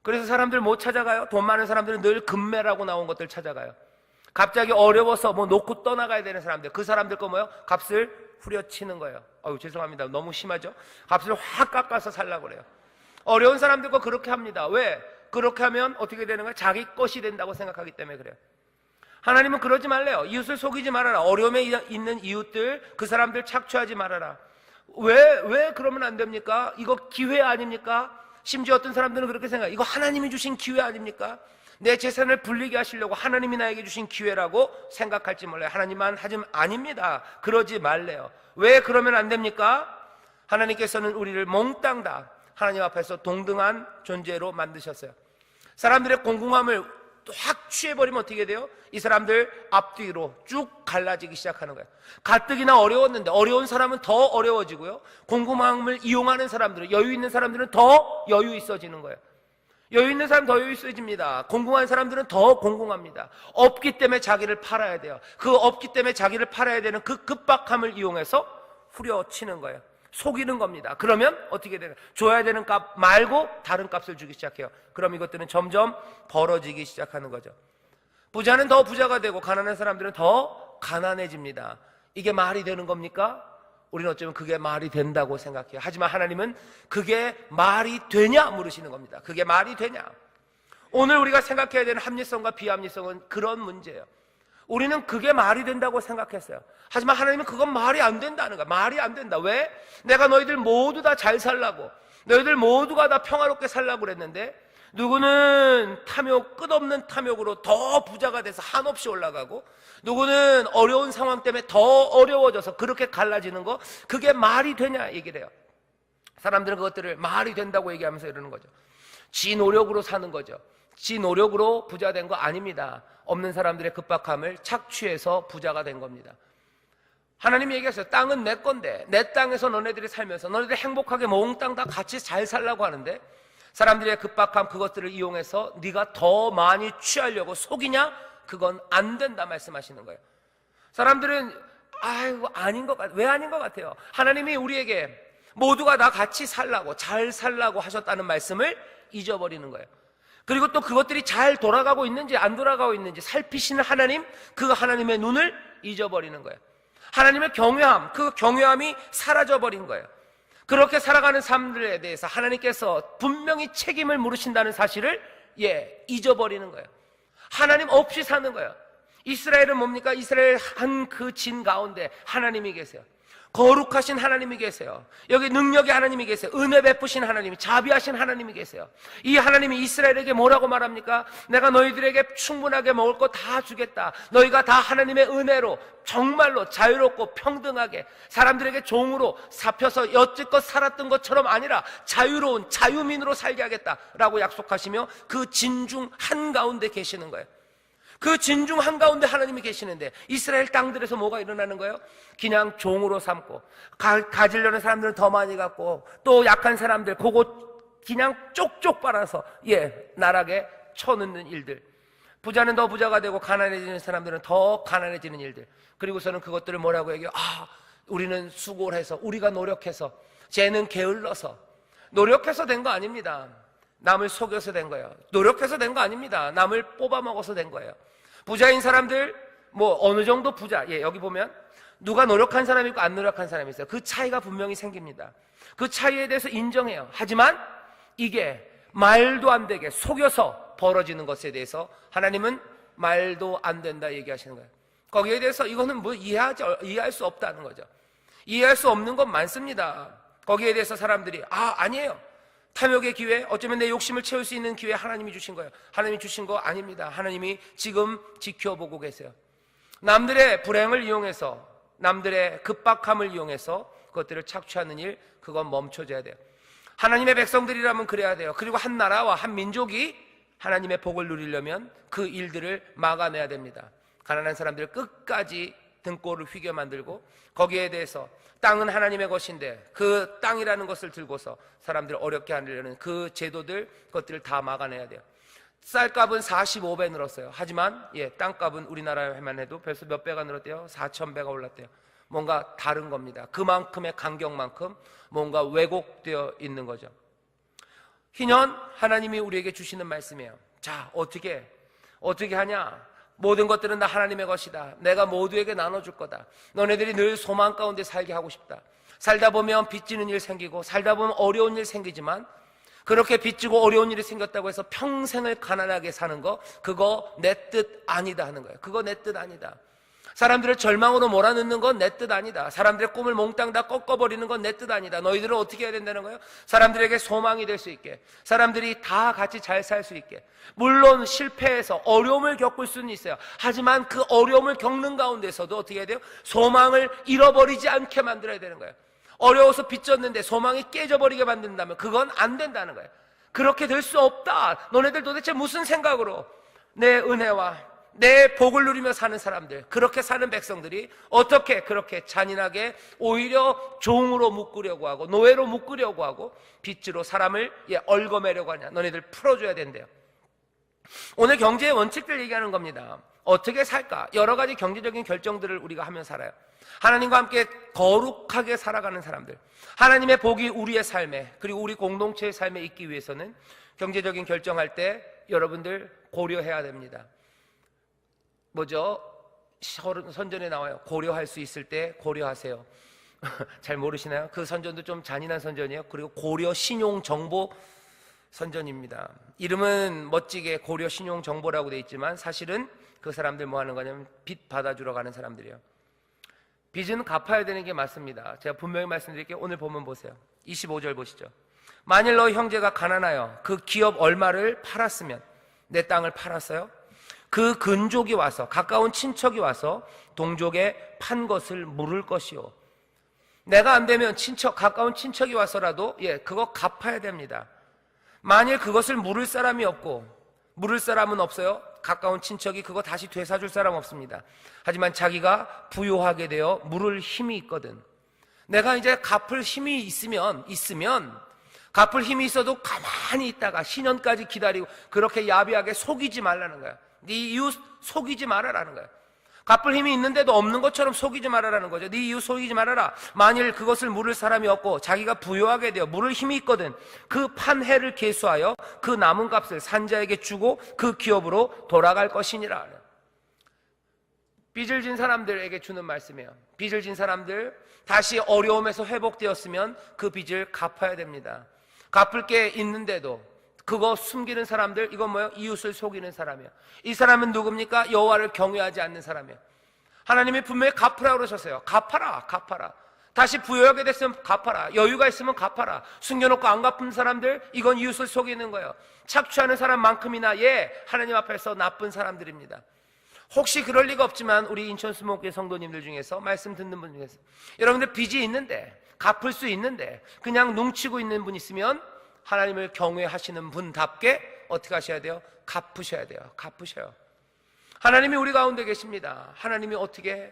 그래서 사람들 뭐 찾아가요? 돈 많은 사람들은 늘 금매라고 나온 것들 찾아가요. 갑자기 어려워서 뭐 놓고 떠나가야 되는 사람들, 그 사람들 거 뭐예요? 값을 후려치는 거예요. 죄송합니다. 너무 심하죠? 값을 확 깎아서 살라고 그래요. 어려운 사람들과 그렇게 합니다. 왜? 그렇게 하면 어떻게 되는 거예요? 자기 것이 된다고 생각하기 때문에 그래요. 하나님은 그러지 말래요. 이웃을 속이지 말아라. 어려움에 있는 이웃들, 그 사람들 착취하지 말아라. 왜 그러면 안 됩니까? 이거 기회 아닙니까? 심지어 어떤 사람들은 그렇게 생각해요. 이거 하나님이 주신 기회 아닙니까? 내 재산을 불리게 하시려고 하나님이 나에게 주신 기회라고 생각할지 몰라요. 하나님만 하지만 아닙니다. 그러지 말래요. 왜 그러면 안 됩니까? 하나님께서는 우리를 몽땅 다 하나님 앞에서 동등한 존재로 만드셨어요. 사람들의 공공함을 확 취해버리면 어떻게 돼요? 이 사람들 앞뒤로 쭉 갈라지기 시작하는 거예요. 가뜩이나 어려웠는데 어려운 사람은 더 어려워지고요, 공공함을 이용하는 사람들은, 여유 있는 사람들은 더 여유 있어지는 거예요. 여유 있는 사람 더 여유 있어집니다. 공공한 사람들은 더 공공합니다. 없기 때문에 자기를 팔아야 돼요. 그 없기 때문에 자기를 팔아야 되는 그 급박함을 이용해서 후려치는 거예요. 속이는 겁니다. 그러면 어떻게 되나요? 줘야 되는 값 말고 다른 값을 주기 시작해요. 그럼 이것들은 점점 벌어지기 시작하는 거죠. 부자는 더 부자가 되고 가난한 사람들은 더 가난해집니다. 이게 말이 되는 겁니까? 우리는 어쩌면 그게 말이 된다고 생각해요. 하지만 하나님은 그게 말이 되냐 물으시는 겁니다. 그게 말이 되냐? 오늘 우리가 생각해야 되는 합리성과 비합리성은 그런 문제예요. 우리는 그게 말이 된다고 생각했어요. 하지만 하나님은 그건 말이 안 된다는 거야. 말이 안 된다. 왜? 내가 너희들 모두 다 잘 살라고, 너희들 모두가 다 평화롭게 살라고 그랬는데 누구는 끝없는 탐욕으로 더 부자가 돼서 한없이 올라가고, 누구는 어려운 상황 때문에 더 어려워져서 그렇게 갈라지는 거, 그게 말이 되냐 얘기를 해요. 사람들은 그것들을 말이 된다고 얘기하면서 이러는 거죠. 지 노력으로 사는 거죠. 지 노력으로 부자 된 거 아닙니다. 없는 사람들의 급박함을 착취해서 부자가 된 겁니다. 하나님이 얘기했어요. 땅은 내 건데 내 땅에서 너네들이 살면서 너네들이 행복하게 몽땅 다 같이 잘 살라고 하는데, 사람들의 급박함, 그것들을 이용해서 네가 더 많이 취하려고 속이냐? 그건 안 된다 말씀하시는 거예요. 사람들은 아이고 아닌 것 같아요. 왜 아닌 것 같아요? 하나님이 우리에게 모두가 다 같이 살라고, 잘 살라고 하셨다는 말씀을 잊어버리는 거예요. 그리고 또 그것들이 잘 돌아가고 있는지 안 돌아가고 있는지 살피시는 하나님, 그 하나님의 눈을 잊어버리는 거예요. 하나님의 경외함, 그 경외함이 사라져버린 거예요. 그렇게 살아가는 사람들에 대해서 하나님께서 분명히 책임을 물으신다는 사실을 잊어버리는 거예요. 하나님 없이 사는 거예요. 이스라엘은 뭡니까? 이스라엘 한 그 진 가운데 하나님이 계세요. 거룩하신 하나님이 계세요. 여기 능력의 하나님이 계세요. 은혜 베푸신 하나님이, 자비하신 하나님이 계세요. 이 하나님이 이스라엘에게 뭐라고 말합니까? 내가 너희들에게 충분하게 먹을 거 다 주겠다. 너희가 다 하나님의 은혜로 정말로 자유롭고 평등하게 사람들에게 종으로 잡혀서 여지껏 살았던 것처럼 아니라 자유로운 자유민으로 살게 하겠다라고 약속하시며 그 진중 한가운데 계시는 거예요. 그 진중 한가운데 하나님이 계시는데 이스라엘 땅들에서 뭐가 일어나는 거예요? 그냥 종으로 삼고, 가지려는 사람들은 더 많이 갖고, 또 약한 사람들 그거 그냥 쪽쪽 빨아서 나락에 쳐넣는 일들. 부자는 더 부자가 되고 가난해지는 사람들은 더 가난해지는 일들. 그리고서는 그것들을 뭐라고 얘기해요? 우리는 수고를 해서, 우리가 노력해서, 쟤는 게을러서. 노력해서 된 거 아닙니다. 남을 속여서 된 거예요. 노력해서 된 거 아닙니다. 남을 뽑아먹어서 된 거예요. 부자인 사람들, 어느 정도 부자, 여기 보면 누가 노력한 사람이 있고 안 노력한 사람이 있어요. 그 차이가 분명히 생깁니다. 그 차이에 대해서 인정해요. 하지만 이게 말도 안 되게 속여서 벌어지는 것에 대해서 하나님은 말도 안 된다 얘기하시는 거예요. 거기에 대해서 이거는 이해할 수 없다는 거죠. 이해할 수 없는 건 많습니다. 거기에 대해서 사람들이 아니에요. 탐욕의 기회, 어쩌면 내 욕심을 채울 수 있는 기회 하나님이 주신 거예요. 하나님이 주신 거 아닙니다. 하나님이 지금 지켜보고 계세요. 남들의 불행을 이용해서, 남들의 급박함을 이용해서 그것들을 착취하는 일, 그건 멈춰져야 돼요. 하나님의 백성들이라면 그래야 돼요. 그리고 한 나라와 한 민족이 하나님의 복을 누리려면 그 일들을 막아내야 됩니다. 가난한 사람들을 끝까지 등골을 휘게 만들고 거기에 대해서 땅은 하나님의 것인데 그 땅이라는 것을 들고서 사람들을 어렵게 하려는 그 제도들, 그것들을 다 막아내야 돼요. 쌀값은 45배 늘었어요. 하지만 땅값은 우리나라에만 해도 벌써 몇 배가 늘었대요? 4,000배가 올랐대요. 뭔가 다른 겁니다. 그만큼의 간격만큼 뭔가 왜곡되어 있는 거죠. 희년 하나님이 우리에게 주시는 말씀이에요. 자, 어떻게 하냐? 모든 것들은 다 하나님의 것이다. 내가 모두에게 나눠줄 거다. 너네들이 늘 소망 가운데 살게 하고 싶다. 살다 보면 빚지는 일 생기고 살다 보면 어려운 일 생기지만 그렇게 빚지고 어려운 일이 생겼다고 해서 평생을 가난하게 사는 거, 그거 내 뜻 아니다 하는 거예요. 그거 내 뜻 아니다. 사람들을 절망으로 몰아넣는 건 내 뜻 아니다. 사람들의 꿈을 몽땅 다 꺾어버리는 건 내 뜻 아니다. 너희들은 어떻게 해야 된다는 거예요? 사람들에게 소망이 될 수 있게, 사람들이 다 같이 잘 살 수 있게. 물론 실패해서 어려움을 겪을 수는 있어요. 하지만 그 어려움을 겪는 가운데서도 어떻게 해야 돼요? 소망을 잃어버리지 않게 만들어야 되는 거예요. 어려워서 빚졌는데 소망이 깨져버리게 만든다면 그건 안 된다는 거예요. 그렇게 될 수 없다. 너네들 도대체 무슨 생각으로 내 은혜와 내 복을 누리며 사는 사람들, 그렇게 사는 백성들이 어떻게 그렇게 잔인하게 오히려 종으로 묶으려고 하고 노예로 묶으려고 하고 빚으로 사람을 얽어매려고 하냐. 너네들 풀어줘야 된대요. 오늘 경제의 원칙들 얘기하는 겁니다. 어떻게 살까? 여러 가지 경제적인 결정들을 우리가 하며 살아요. 하나님과 함께 거룩하게 살아가는 사람들, 하나님의 복이 우리의 삶에 그리고 우리 공동체의 삶에 있기 위해서는 경제적인 결정할 때 여러분들 고려해야 됩니다. 뭐죠? 선전에 나와요. 고려할 수 있을 때 고려하세요. 잘 모르시나요? 그 선전도 좀 잔인한 선전이에요. 그리고 고려 신용정보 선전입니다. 이름은 멋지게 고려 신용정보라고 돼 있지만 사실은 그 사람들 뭐 하는 거냐면 빚 받아주러 가는 사람들이에요. 빚은 갚아야 되는 게 맞습니다. 제가 분명히 말씀드릴게요. 오늘 본문 보세요. 25절 보시죠. 만일 너희 형제가 가난하여 그 기업 얼마를 팔았으면, 내 땅을 팔았어요? 그 근족이 와서, 가까운 친척이 와서 동족에 판 것을 물을 것이요. 내가 안 되면 가까운 친척이 와서라도 그거 갚아야 됩니다. 만일 그것을 물을 사람이 없고, 물을 사람은 없어요. 가까운 친척이 그거 다시 되사줄 사람 없습니다. 하지만 자기가 부유하게 되어 물을 힘이 있거든. 내가 이제 갚을 힘이 있으면 갚을 힘이 있어도 가만히 있다가 신년까지 기다리고 그렇게 야비하게 속이지 말라는 거야. 네 이웃 속이지 말아라는 거야. 갚을 힘이 있는데도 없는 것처럼 속이지 말아라는 거죠. 네 이웃 속이지 말아라. 만일 그것을 물을 사람이 없고 자기가 부유하게 되어 물을 힘이 있거든 그 판해를 계수하여 그 남은 값을 산자에게 주고 그 기업으로 돌아갈 것이니라. 빚을 진 사람들에게 주는 말씀이에요. 빚을 진 사람들 다시 어려움에서 회복되었으면 그 빚을 갚아야 됩니다. 갚을 게 있는데도 그거 숨기는 사람들, 이건 뭐예요? 이웃을 속이는 사람이에요. 이 사람은 누굽니까? 여호와를 경외하지 않는 사람이에요. 하나님이 분명히 갚으라고 그러셨어요. 갚아라. 다시 부유하게 됐으면 갚아라. 여유가 있으면 갚아라. 숨겨놓고 안 갚은 사람들, 이건 이웃을 속이는 거예요. 착취하는 사람만큼이나 하나님 앞에서 나쁜 사람들입니다. 혹시 그럴 리가 없지만 우리 인천 수목교회 성도님들 중에서 말씀 듣는 분 중에서 여러분들 빚이 있는데 갚을 수 있는데 그냥 눈치고 있는 분 있으면 하나님을 경외하시는 분답게 어떻게 하셔야 돼요? 갚으셔야 돼요. 갚으셔요. 하나님이 우리 가운데 계십니다. 하나님이 어떻게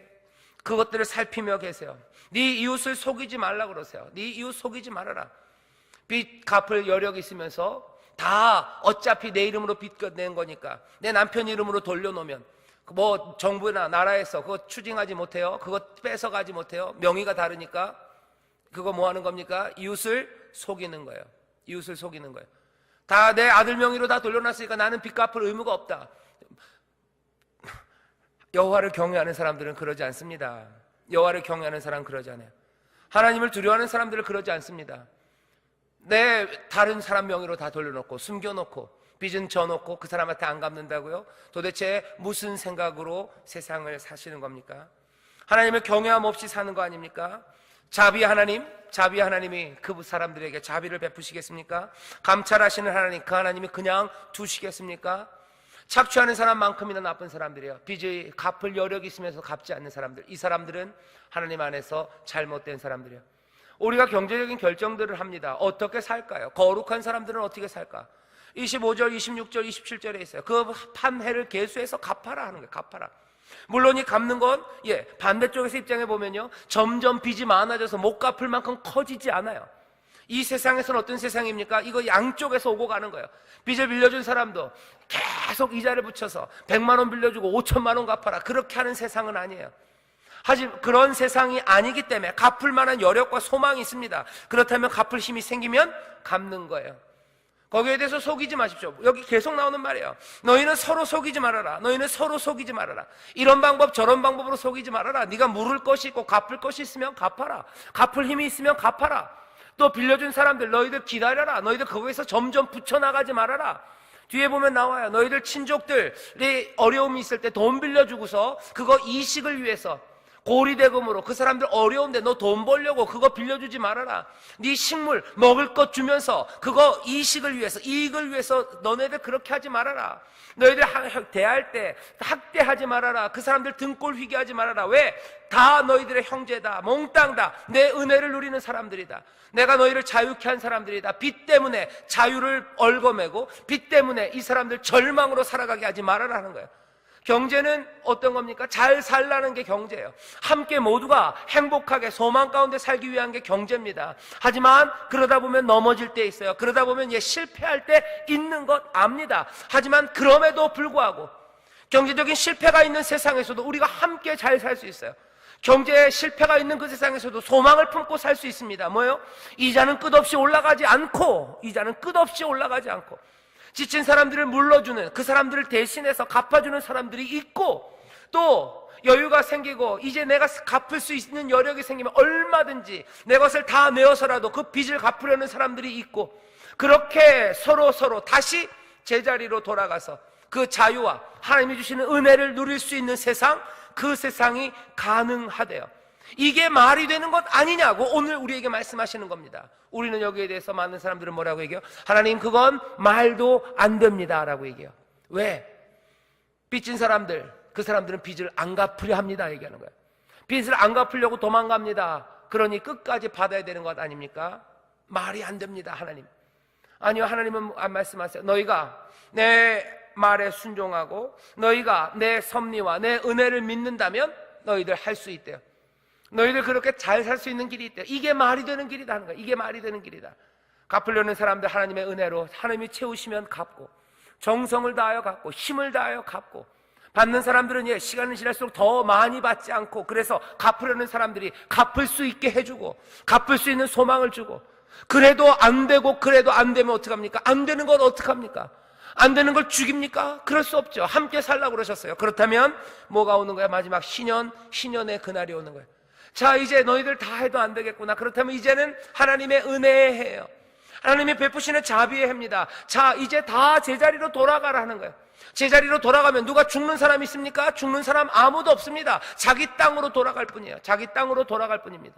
그것들을 살피며 계세요. 네 이웃을 속이지 말라 그러세요. 네 이웃 속이지 말아라. 빚 갚을 여력이 있으면서 다 어차피 내 이름으로 빚 낸 거니까 내 남편 이름으로 돌려놓으면 뭐 정부나 나라에서 그거 추징하지 못해요. 그거 뺏어가지 못해요. 명의가 다르니까 그거 뭐 하는 겁니까? 이웃을 속이는 거예요. 이웃을 속이는 거예요. 다 내 아들 명의로 다 돌려놨으니까 나는 빚 갚을 의무가 없다. 여호와를 경외하는 사람들은 그러지 않습니다. 여호와를 경외하는 사람은 그러지 않아요. 하나님을 두려워하는 사람들은 그러지 않습니다. 내 다른 사람 명의로 다 돌려놓고 숨겨놓고 빚은 져놓고 그 사람한테 안 갚는다고요? 도대체 무슨 생각으로 세상을 사시는 겁니까? 하나님을 경외함 없이 사는 거 아닙니까? 자비 하나님이 그 사람들에게 자비를 베푸시겠습니까? 감찰하시는 하나님, 그 하나님이 그냥 두시겠습니까? 착취하는 사람만큼이나 나쁜 사람들이에요. 빚을 갚을 여력이 있으면서 갚지 않는 사람들, 이 사람들은 하나님 안에서 잘못된 사람들이에요. 우리가 경제적인 결정들을 합니다. 어떻게 살까요? 거룩한 사람들은 어떻게 살까? 25절, 26절, 27절에 있어요. 그 판해를 계수해서 갚아라 하는 거예요. 갚아라. 물론 이 갚는 건 반대쪽에서 입장해 보면요, 점점 빚이 많아져서 못 갚을 만큼 커지지 않아요. 이 세상에서는 어떤 세상입니까? 이거 양쪽에서 오고 가는 거예요. 빚을 빌려준 사람도 계속 이자를 붙여서 100만 원 빌려주고 5천만 원 갚아라, 그렇게 하는 세상은 아니에요. 하지만 그런 세상이 아니기 때문에 갚을 만한 여력과 소망이 있습니다. 그렇다면 갚을 힘이 생기면 갚는 거예요. 거기에 대해서 속이지 마십시오. 여기 계속 나오는 말이에요. 너희는 서로 속이지 말아라. 너희는 서로 속이지 말아라. 이런 방법 저런 방법으로 속이지 말아라. 네가 물을 것이 있고 갚을 것이 있으면 갚아라. 갚을 힘이 있으면 갚아라. 또 빌려준 사람들, 너희들 기다려라. 너희들 거기에서 점점 붙여나가지 말아라. 뒤에 보면 나와요. 너희들 친족들이 어려움이 있을 때 돈 빌려주고서 그거 이식을 위해서, 고리대금으로 그 사람들 어려운데 너 돈 벌려고 그거 빌려주지 말아라. 네 식물 먹을 것 주면서 그거 이식을 위해서, 이익을 위해서 너네들 그렇게 하지 말아라. 너희들 대할 때 학대하지 말아라. 그 사람들 등골 휘게 하지 말아라. 왜? 다 너희들의 형제다, 몽땅 다 내 은혜를 누리는 사람들이다. 내가 너희를 자유케 한 사람들이다. 빚 때문에 자유를 얽어매고 빚 때문에 이 사람들 절망으로 살아가게 하지 말아라 하는 거예요. 경제는 어떤 겁니까? 잘 살라는 게 경제예요. 함께 모두가 행복하게 소망 가운데 살기 위한 게 경제입니다. 하지만 그러다 보면 넘어질 때 있어요. 그러다 보면 실패할 때 있는 것 압니다. 하지만 그럼에도 불구하고 경제적인 실패가 있는 세상에서도 우리가 함께 잘 살 수 있어요. 경제에 실패가 있는 그 세상에서도 소망을 품고 살 수 있습니다. 뭐예요? 이자는 끝없이 올라가지 않고, 이자는 끝없이 올라가지 않고, 지친 사람들을 물러주는, 그 사람들을 대신해서 갚아주는 사람들이 있고, 또 여유가 생기고 이제 내가 갚을 수 있는 여력이 생기면 얼마든지 내 것을 다 내어서라도 그 빚을 갚으려는 사람들이 있고, 그렇게 서로 다시 제자리로 돌아가서 그 자유와 하나님이 주시는 은혜를 누릴 수 있는 세상, 그 세상이 가능하대요. 이게 말이 되는 것 아니냐고 오늘 우리에게 말씀하시는 겁니다. 우리는 여기에 대해서 많은 사람들은 뭐라고 얘기해요? 하나님, 그건 말도 안 됩니다 라고 얘기해요. 왜? 빚진 사람들, 그 사람들은 빚을 안 갚으려 합니다 얘기하는 거예요. 빚을 안 갚으려고 도망갑니다. 그러니 끝까지 받아야 되는 것 아닙니까? 말이 안 됩니다 하나님. 아니요, 하나님은 말씀하세요. 너희가 내 말에 순종하고 너희가 내 섭리와 내 은혜를 믿는다면 너희들 할 수 있대요. 너희들 그렇게 잘 살 수 있는 길이 있대요. 이게 말이 되는 길이다 하는 거야. 이게 말이 되는 길이다. 갚으려는 사람들 하나님의 은혜로 하나님이 채우시면 갚고, 정성을 다하여 갚고, 힘을 다하여 갚고, 받는 사람들은 시간이 지날수록 더 많이 받지 않고, 그래서 갚으려는 사람들이 갚을 수 있게 해주고, 갚을 수 있는 소망을 주고, 그래도 안 되고 그래도 안 되면 어떡합니까? 안 되는 건 어떡합니까? 안 되는 걸 죽입니까? 그럴 수 없죠. 함께 살라고 그러셨어요. 그렇다면 뭐가 오는 거야? 마지막 신년의 그날이 오는 거예요. 자, 이제 너희들 다 해도 안 되겠구나. 그렇다면 이제는 하나님의 은혜의 해예요. 하나님이 베푸시는 자비의 해입니다. 자, 이제 다 제자리로 돌아가라 하는 거예요. 제자리로 돌아가면 누가 죽는 사람 있습니까? 죽는 사람 아무도 없습니다. 자기 땅으로 돌아갈 뿐이에요. 자기 땅으로 돌아갈 뿐입니다.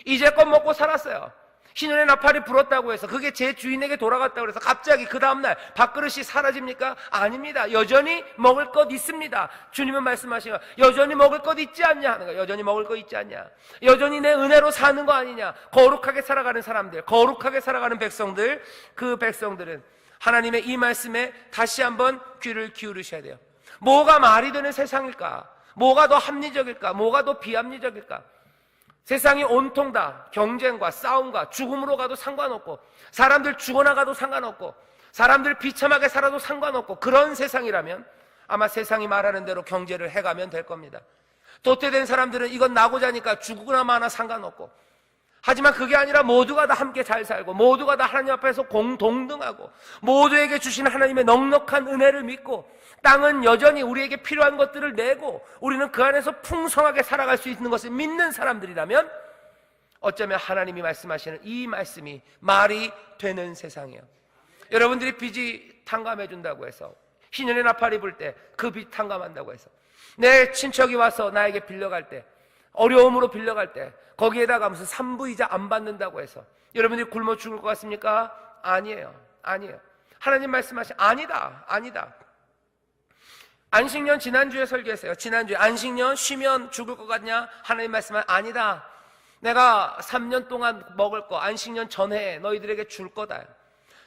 이제껏 먹고 살았어요. 신년의 나팔이 불었다고 해서 그게 제 주인에게 돌아갔다고 해서 갑자기 그 다음날 밥그릇이 사라집니까? 아닙니다. 여전히 먹을 것 있습니다. 주님은 말씀하시고 여전히 먹을 것 있지 않냐 하는 거예요. 여전히 먹을 것 있지 않냐, 여전히 내 은혜로 사는 거 아니냐. 거룩하게 살아가는 사람들, 거룩하게 살아가는 백성들, 그 백성들은 하나님의 이 말씀에 다시 한번 귀를 기울이셔야 돼요. 뭐가 말이 되는 세상일까? 뭐가 더 합리적일까? 뭐가 더 비합리적일까? 세상이 온통 다 경쟁과 싸움과 죽음으로 가도 상관없고, 사람들 죽어나가도 상관없고, 사람들 비참하게 살아도 상관없고, 그런 세상이라면 아마 세상이 말하는 대로 경제를 해가면 될 겁니다. 도태된 사람들은 이건 나고자 하니까 죽으나 마나 상관없고, 하지만 그게 아니라 모두가 다 함께 잘 살고, 모두가 다 하나님 앞에서 동등하고, 모두에게 주신 하나님의 넉넉한 은혜를 믿고, 땅은 여전히 우리에게 필요한 것들을 내고 우리는 그 안에서 풍성하게 살아갈 수 있는 것을 믿는 사람들이라면 어쩌면 하나님이 말씀하시는 이 말씀이 말이 되는 세상이에요. 여러분들이 빚이 탕감해 준다고 해서, 신년의 나팔이 불 때 그 빚 탕감한다고 해서, 내 친척이 와서 나에게 빌려갈 때, 어려움으로 빌려갈 때 거기에다가 무슨 산부이자 안 받는다고 해서 여러분들이 굶어 죽을 것 같습니까? 아니에요. 하나님 말씀하신 아니다. 안식년 지난주에 설교했어요. 지난주에 안식년 쉬면 죽을 것 같냐? 하나님 말씀은 아니다. 내가 3년 동안 먹을 거 안식년 전에 너희들에게 줄 거다.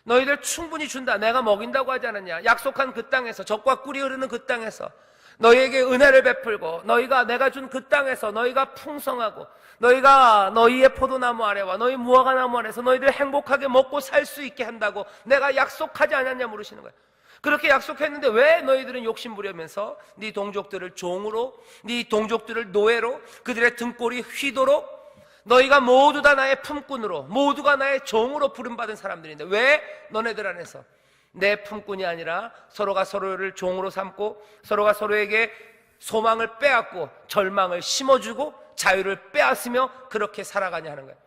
너희들 충분히 준다. 내가 먹인다고 하지 않았냐? 약속한 그 땅에서, 젖과 꿀이 흐르는 그 땅에서 너희에게 은혜를 베풀고 너희가 내가 준 그 땅에서 너희가 풍성하고 너희가 너희의 포도나무 아래와 너희 무화과나무 아래서 너희들 행복하게 먹고 살 수 있게 한다고 내가 약속하지 않았냐 물으시는 거예요. 그렇게 약속했는데 왜 너희들은 욕심 부리면서 네 동족들을 종으로, 네 동족들을 노예로, 그들의 등골이 휘도록, 너희가 모두 다 나의 품꾼으로, 모두가 나의 종으로 부름받은 사람들인데 왜 너네들 안에서 내 품꾼이 아니라 서로가 서로를 종으로 삼고 서로가 서로에게 소망을 빼앗고 절망을 심어주고 자유를 빼앗으며 그렇게 살아가냐 하는 거예요.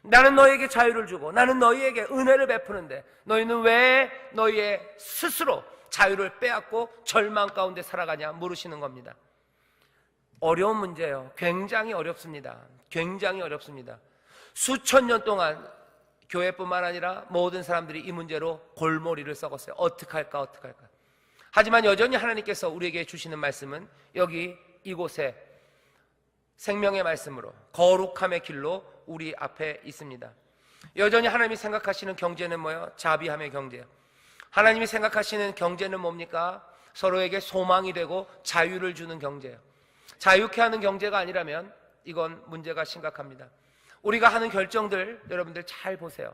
나는 너희에게 자유를 주고 나는 너희에게 은혜를 베푸는데 너희는 왜 너희의 스스로 자유를 빼앗고 절망 가운데 살아가냐 물으시는 겁니다. 어려운 문제예요. 굉장히 어렵습니다. 굉장히 어렵습니다. 수천 년 동안 교회뿐만 아니라 모든 사람들이 이 문제로 골머리를 썩었어요. 어떻게 할까 어떻게 할까. 하지만 여전히 하나님께서 우리에게 주시는 말씀은 여기 이곳에 생명의 말씀으로 거룩함의 길로 우리 앞에 있습니다. 여전히 하나님이 생각하시는 경제는 뭐예요? 자비함의 경제예요. 하나님이 생각하시는 경제는 뭡니까? 서로에게 소망이 되고 자유를 주는 경제예요. 자유케 하는 경제가 아니라면 이건 문제가 심각합니다. 우리가 하는 결정들 여러분들 잘 보세요.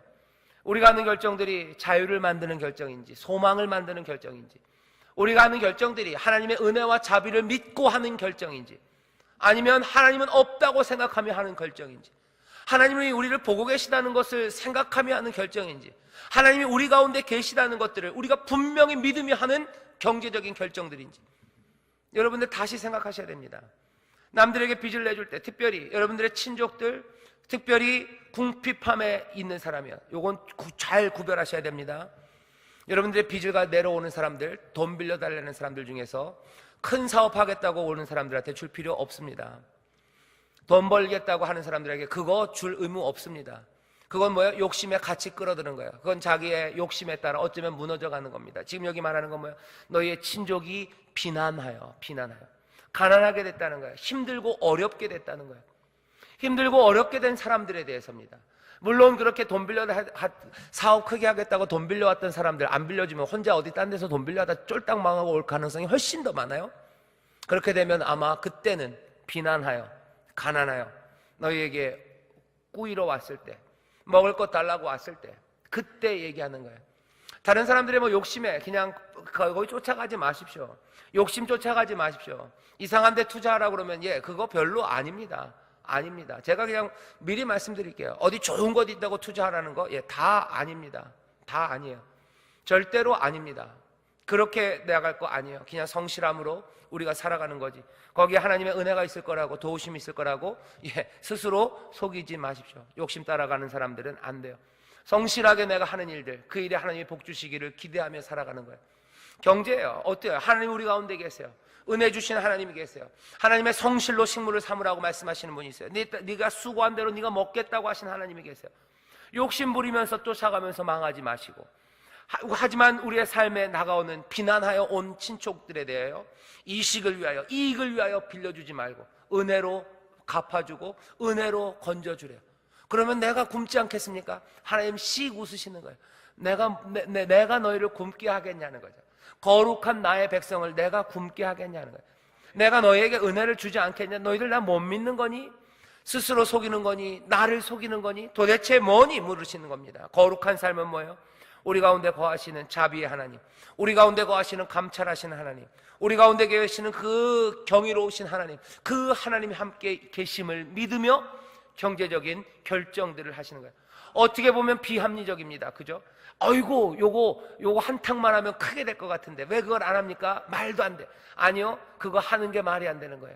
우리가 하는 결정들이 자유를 만드는 결정인지 소망을 만드는 결정인지, 우리가 하는 결정들이 하나님의 은혜와 자비를 믿고 하는 결정인지, 아니면 하나님은 없다고 생각하며 하는 결정인지, 하나님이 우리를 보고 계시다는 것을 생각하며 하는 결정인지, 하나님이 우리 가운데 계시다는 것들을 우리가 분명히 믿으며 하는 경제적인 결정들인지 여러분들 다시 생각하셔야 됩니다. 남들에게 빚을 내줄 때 특별히 여러분들의 친족들, 특별히 궁핍함에 있는 사람이요, 요건 잘 구별하셔야 됩니다. 여러분들의 빚을 내려오는 사람들, 돈 빌려달라는 사람들 중에서 큰 사업하겠다고 오는 사람들한테 줄 필요 없습니다. 돈 벌겠다고 하는 사람들에게 그거 줄 의무 없습니다. 그건 뭐예요? 욕심에 같이 끌어드는 거예요. 그건 자기의 욕심에 따라 어쩌면 무너져가는 겁니다. 지금 여기 말하는 건 뭐예요? 너희의 친족이 비난하여 가난하게 됐다는 거예요. 힘들고 어렵게 됐다는 거예요. 힘들고 어렵게 된 사람들에 대해서입니다. 물론 그렇게 돈 빌려 사업 크게 하겠다고 돈 빌려왔던 사람들 안 빌려주면 혼자 어디 딴 데서 돈 빌려다 쫄딱 망하고 올 가능성이 훨씬 더 많아요. 그렇게 되면 아마 그때는 비난하여 가난하여 너희에게 꾸이러 왔을 때, 먹을 것 달라고 왔을 때, 그때 얘기하는 거예요. 다른 사람들의 뭐 욕심에 그냥 거기 쫓아가지 마십시오. 욕심 쫓아가지 마십시오. 이상한 데 투자하라고 그러면 그거 별로 아닙니다. 제가 그냥 미리 말씀드릴게요. 어디 좋은 것 있다고 투자하라는 거 다 아닙니다. 다 아니에요. 절대로 아닙니다. 그렇게 나갈 거 아니에요. 그냥 성실함으로 우리가 살아가는 거지. 거기에 하나님의 은혜가 있을 거라고, 도우심이 있을 거라고 스스로 속이지 마십시오. 욕심 따라가는 사람들은 안 돼요. 성실하게 내가 하는 일들, 그 일에 하나님이 복 주시기를 기대하며 살아가는 거예요. 경제예요. 어때요? 하나님 우리 가운데 계세요. 은혜 주신 하나님이 계세요. 하나님의 성실로 식물을 삼으라고 말씀하시는 분이 있어요. 네가 수고한 대로 네가 먹겠다고 하신 하나님이 계세요. 욕심 부리면서 쫓아가면서 망하지 마시고, 하지만 우리의 삶에 다가오는 비난하여 온 친족들에 대하여 이식을 위하여, 이익을 위하여 빌려주지 말고 은혜로 갚아주고 은혜로 건져주래요. 그러면 내가 굶지 않겠습니까? 하나님 씩 웃으시는 거예요. 내가 너희를 굶게 하겠냐는 거죠. 거룩한 나의 백성을 내가 굶게 하겠냐는 거예요. 내가 너희에게 은혜를 주지 않겠냐? 너희들 나 못 믿는 거니? 스스로 속이는 거니? 나를 속이는 거니? 도대체 뭐니? 물으시는 겁니다. 거룩한 삶은 뭐예요? 우리 가운데 거하시는 자비의 하나님, 우리 가운데 거하시는 감찰하시는 하나님, 우리 가운데 계시는 그 경이로우신 하나님, 그 하나님이 함께 계심을 믿으며 경제적인 결정들을 하시는 거예요. 어떻게 보면 비합리적입니다. 그죠? 아이고 요거 한탕만 하면 크게 될 것 같은데 왜 그걸 안 합니까? 말도 안 돼. 아니요, 그거 하는 게 말이 안 되는 거예요.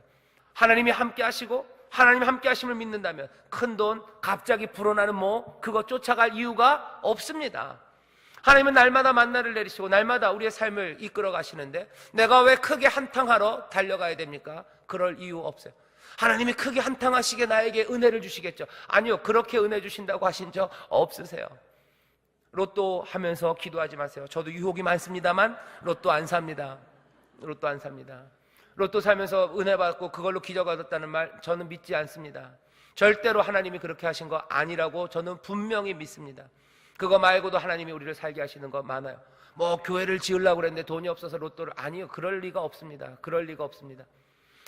하나님이 함께 하시고 하나님이 함께 하심을 믿는다면 큰 돈 갑자기 불어나는 그거 쫓아갈 이유가 없습니다. 하나님은 날마다 만나를 내리시고 날마다 우리의 삶을 이끌어 가시는데 내가 왜 크게 한탕하러 달려가야 됩니까? 그럴 이유 없어요. 하나님이 크게 한탕하시게 나에게 은혜를 주시겠죠? 아니요, 그렇게 은혜 주신다고 하신 적 없으세요. 로또 하면서 기도하지 마세요. 저도 유혹이 많습니다만 로또 안 삽니다. 로또 살면서 은혜 받고 그걸로 기적 얻었다는 말 저는 믿지 않습니다. 절대로 하나님이 그렇게 하신 거 아니라고 저는 분명히 믿습니다. 그거 말고도 하나님이 우리를 살게 하시는 거 많아요. 뭐 교회를 지으려고 그랬는데 돈이 없어서 로또를, 아니요, 그럴 리가 없습니다. 그럴 리가 없습니다.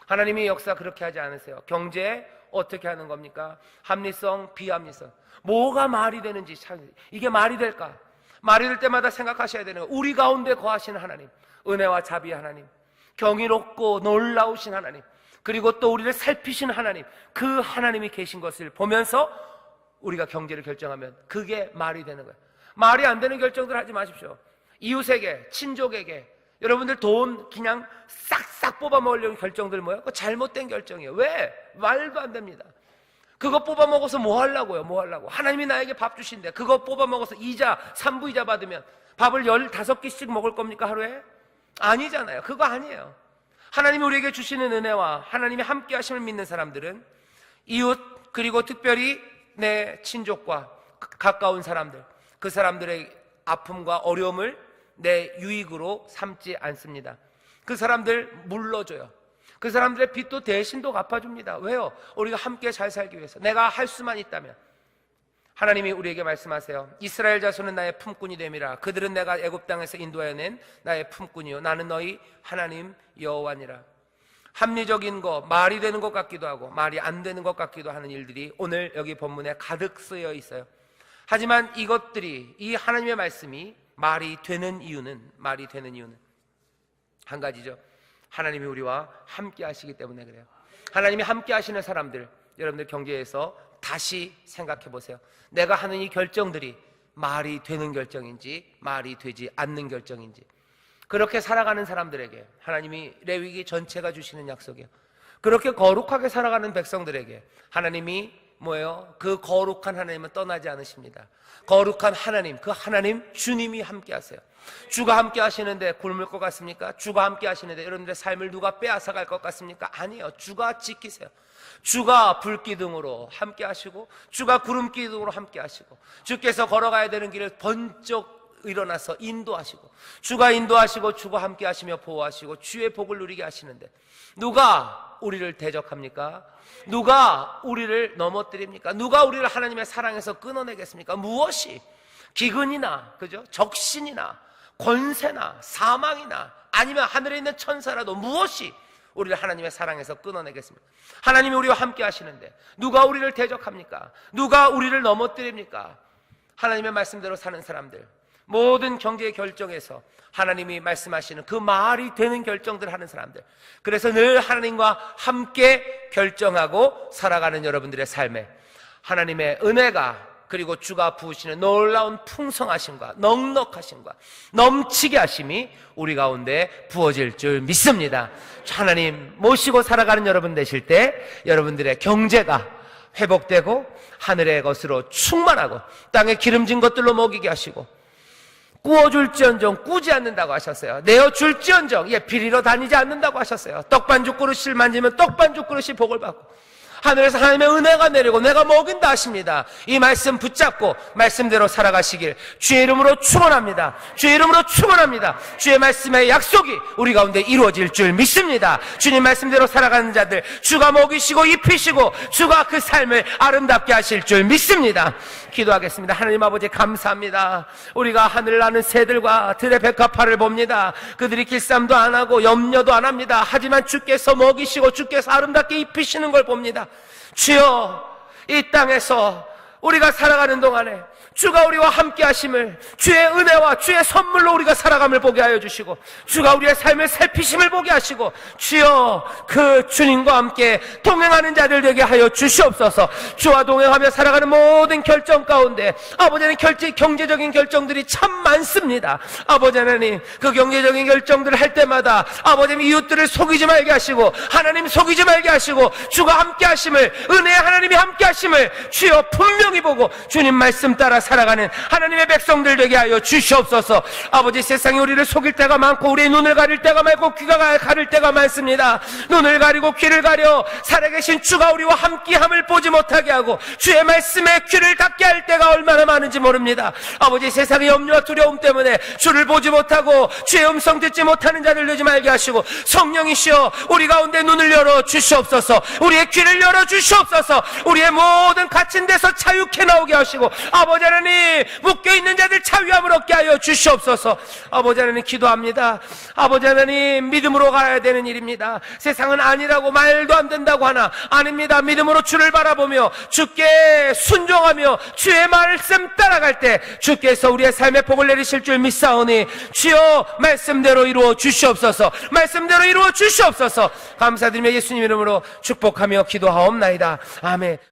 하나님이 역사 그렇게 하지 않으세요. 경제 어떻게 하는 겁니까? 합리성, 비합리성. 뭐가 말이 되는지 참, 이게 말이 될까? 말이 될 때마다 생각하셔야 되는 거예요. 우리 가운데 거하시는 하나님, 은혜와 자비의 하나님, 경이롭고 놀라우신 하나님, 그리고 또 우리를 살피시는 하나님, 그 하나님이 계신 것을 보면서 우리가 경제를 결정하면 그게 말이 되는 거예요. 말이 안 되는 결정들 하지 마십시오. 이웃에게, 친족에게 여러분들 돈 그냥 싹싹 뽑아먹으려는 결정들 뭐예요? 그거 잘못된 결정이에요. 왜? 말도 안 됩니다. 그거 뽑아먹어서 뭐 하려고요? 뭐 하려고? 하나님이 나에게 밥 주신대. 그거 뽑아먹어서 이자, 3부 이자 받으면 밥을 15끼씩 먹을 겁니까, 하루에? 아니잖아요. 그거 아니에요. 하나님이 우리에게 주시는 은혜와 하나님이 함께 하심을 믿는 사람들은 이웃, 그리고 특별히 내 친족과 가까운 사람들, 그 사람들의 아픔과 어려움을 내 유익으로 삼지 않습니다. 그 사람들 물러줘요. 그 사람들의 빚도 대신도 갚아줍니다. 왜요? 우리가 함께 잘 살기 위해서. 내가 할 수만 있다면. 하나님이 우리에게 말씀하세요. 이스라엘 자손은 나의 품꾼이 됨이라. 그들은 내가 애굽 땅에서 인도하여 낸 나의 품꾼이요 나는 너희 하나님 여호와니라. 합리적인 거, 말이 되는 것 같기도 하고 말이 안 되는 것 같기도 하는 일들이 오늘 여기 본문에 가득 쓰여 있어요. 하지만 이것들이, 이 하나님의 말씀이 말이 되는 이유는 한 가지죠. 하나님이 우리와 함께 하시기 때문에 그래요. 하나님이 함께 하시는 사람들, 여러분들 경제에서 다시 생각해 보세요. 내가 하는 이 결정들이 말이 되는 결정인지 말이 되지 않는 결정인지. 그렇게 살아가는 사람들에게 하나님이 레위기 전체가 주시는 약속이에요. 그렇게 거룩하게 살아가는 백성들에게 하나님이 뭐예요? 그 거룩한 하나님은 떠나지 않으십니다. 거룩한 하나님, 그 하나님 주님이 함께 하세요. 주가 함께 하시는데 굶을 것 같습니까? 주가 함께 하시는데 여러분들의 삶을 누가 빼앗아 갈 것 같습니까? 아니에요. 주가 지키세요. 주가 불기둥으로 함께 하시고 주가 구름기둥으로 함께 하시고 주께서 걸어가야 되는 길을 번쩍 일어나서 인도하시고 주가 인도하시고 주가 함께 하시며 보호하시고 주의 복을 누리게 하시는데 누가 우리를 대적합니까? 누가 우리를 넘어뜨립니까? 누가 우리를 하나님의 사랑에서 끊어내겠습니까? 무엇이 기근이나 그죠? 적신이나 권세나 사망이나 아니면 하늘에 있는 천사라도 무엇이 우리를 하나님의 사랑에서 끊어내겠습니까? 하나님이 우리와 함께 하시는데 누가 우리를 대적합니까? 누가 우리를 넘어뜨립니까? 하나님의 말씀대로 사는 사람들, 모든 경제의 결정에서 하나님이 말씀하시는 그 말이 되는 결정들을 하는 사람들, 그래서 늘 하나님과 함께 결정하고 살아가는 여러분들의 삶에 하나님의 은혜가, 그리고 주가 부으시는 놀라운 풍성하심과 넉넉하심과 넘치게 하심이 우리 가운데 부어질 줄 믿습니다. 하나님 모시고 살아가는 여러분 되실 때 여러분들의 경제가 회복되고 하늘의 것으로 충만하고 땅에 기름진 것들로 먹이게 하시고 꾸어줄지언정 꾸지 않는다고 하셨어요. 내어줄지언정 비리러 다니지 않는다고 하셨어요. 떡반죽 그릇을 만지면 떡반죽 그릇이 복을 받고 하늘에서 하나님의 은혜가 내리고 내가 먹인다 하십니다. 이 말씀 붙잡고 말씀대로 살아가시길 주의 이름으로 축원합니다. 주의 이름으로 축원합니다. 주의 말씀의 약속이 우리 가운데 이루어질 줄 믿습니다. 주님 말씀대로 살아가는 자들 주가 먹이시고 입히시고 주가 그 삶을 아름답게 하실 줄 믿습니다. 기도하겠습니다. 하나님 아버지 감사합니다. 우리가 하늘 나는 새들과 들의 백합화를 봅니다. 그들이 길쌈도 안 하고 염려도 안 합니다. 하지만 주께서 먹이시고 주께서 아름답게 입히시는 걸 봅니다. 주여, 이 땅에서 우리가 살아가는 동안에 주가 우리와 함께 하심을, 주의 은혜와 주의 선물로 우리가 살아감을 보게 하여 주시고 주가 우리의 삶을 살피심을 보게 하시고 주여, 그 주님과 함께 동행하는 자들 되게 하여 주시옵소서. 주와 동행하며 살아가는 모든 결정 가운데 아버지는 경제적인 결정들이 참 많습니다. 아버지 하나님, 그 경제적인 결정들을 할 때마다 아버지님 이웃들을 속이지 말게 하시고 하나님 속이지 말게 하시고 주가 함께 하심을, 은혜의 하나님이 함께 하심을 주여 분명히 보고 주님 말씀 따라 살아가는 하나님의 백성들 되게 하여 주시옵소서. 아버지, 세상에 우리를 속일 때가 많고 우리의 눈을 가릴 때가 많고 귀가 가릴 때가 많습니다. 눈을 가리고 귀를 가려 살아계신 주가 우리와 함께함을 보지 못하게 하고 주의 말씀에 귀를 닫게 할 때가 얼마나 많은지 모릅니다. 아버지, 세상의 염려와 두려움 때문에 주를 보지 못하고 주의 음성 듣지 못하는 자들 되지 말게 하시고 성령이시여 우리 가운데 눈을 열어 주시옵소서. 우리의 귀를 열어 주시옵소서. 우리의 모든 갇힌 데서 자유케 나오게 하시고 아버지 아버지 하나님, 묶여있는 자들 자유함을 얻게 하여 주시옵소서. 아버지 하나님 기도합니다. 아버지 하나님, 믿음으로 가야 되는 일입니다. 세상은 아니라고, 말도 안 된다고 하나, 아닙니다. 믿음으로 주를 바라보며 주께 순종하며 주의 말씀 따라갈 때 주께서 우리의 삶의 복을 내리실 줄 믿사오니 주여 말씀대로 이루어 주시옵소서. 말씀대로 이루어 주시옵소서. 감사드리며 예수님 이름으로 축복하며 기도하옵나이다. 아멘.